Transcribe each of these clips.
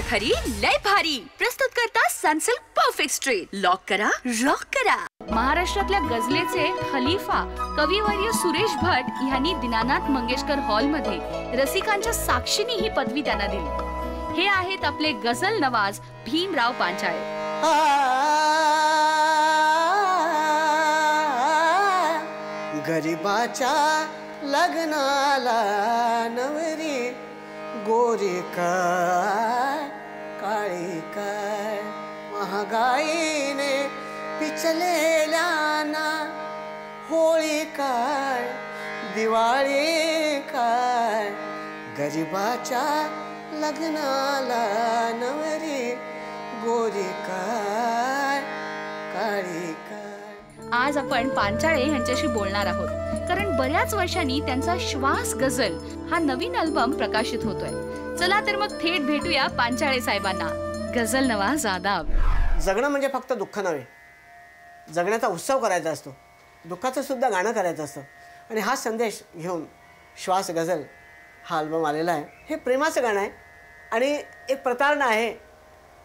खरी लय भारी प्रस्तुत करता सनसिल्क परफेक्ट स्ट्रेट। लॉक करा, रॉक करा। महाराष्ट्रातल्या गझलेचे खलीफा कविवर्य सुरेश भट यांनी दीनानाथ मंगेशकर हॉल मध्ये रसिकांच्या साक्षीने ही पदवी त्यांना दिली। हे आहेत आपले गझल नवाज भीमराव पांचाळे। गरीबाच्या लग्नाला नवरी गोरी काय काळी काय, महागाईने पिचलेल्याना होळी काय दिवाळी काय, गरीबाच्या लग्नाला नवरी गोरी काय काळी काय। आज आपण पांचाळे यांच्याशी बोलणार आहोत, कारण बऱ्याच वर्षांनी त्यांचा श्वास गझल हा नवीन अल्बम प्रकाशित होतोय। चला तर मग थेट भेटूया पांचाळे साहेबांना। गझल नवाज आदाब। जगणं म्हणजे फक्त दुःख नव्हे, जगण्याचा उत्सव करायचा असतो, दुःखाचं सुद्धा गाणं करायचं असतं। आणि हा संदेश घेऊन श्वास गझल हा अल्बम आलेला आहे। हे प्रेमाचं गाणं आहे आणि एक प्रतारणा आहे,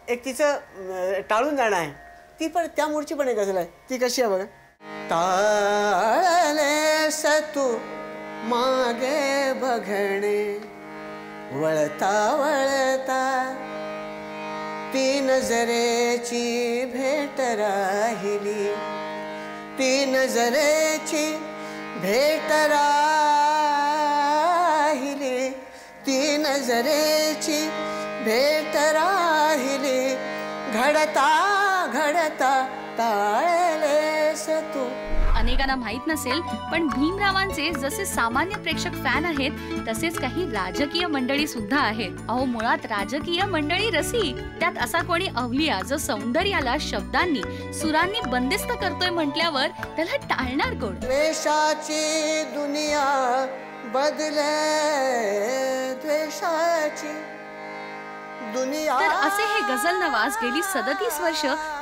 एक तिचं टाळून जाणं आहे। ती पण त्या मूळची पण एक गझल आहे। ती कशी आहे बघा। टाळलेस तू मागे बघणे, वळता वळता ती नजरेची भेट राहिली, ती नजरेची भेट राहिली, ती नजरेची भेट राहिली, घडता घडता टाळलेस तू। अनेकांना माहित नसेल, पण भीमरावांचे जसे सामान्य प्रेक्षक फॅन आहेत, तसेच काही राजकीय मंडळी सुद्धा आहेत। अहो, मुळात राजकीय मंडळी रसिक, त्यात असा कोणी अवलिया जो सौंदर्याला शब्दांनी सुरांनी बंदिस्त करतोय म्हटल्यावर त्याला टाळणार कोण। द्वेषाची दुनिया बदले, द्वेषाची दुनिया। तर असे हे गझल नवाज गेली 37 वर्ष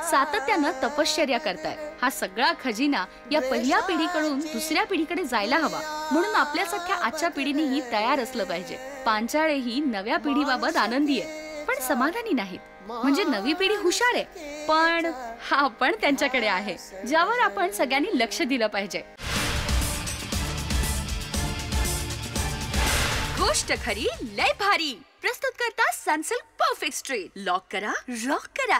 सातत्यानं तपश्चर्या करतायत। हा सगळा खजिना या पहिल्या पिढीकडून दुसऱ्या पिढीकडे जायला हवा, म्हणून आपल्यासारख्या आजच्या पिढीनेही तयार असलं पाहिजे। पांचाळे ही नव्या पिढीबाबत आनंदी आहे, पण समाधानी नाहीत। म्हणजे नवी पिढी हुशार आहे, पण हा पण त्यांच्याकडे आहे, ज्यावर आपण सगळ्यांनी लक्ष दिलं पाहिजे। गोष्ट खरी लय भारी प्रस्तुत करता सनसिल्क परफेक्ट स्ट्रेट। लॉक करा, रॉक करा।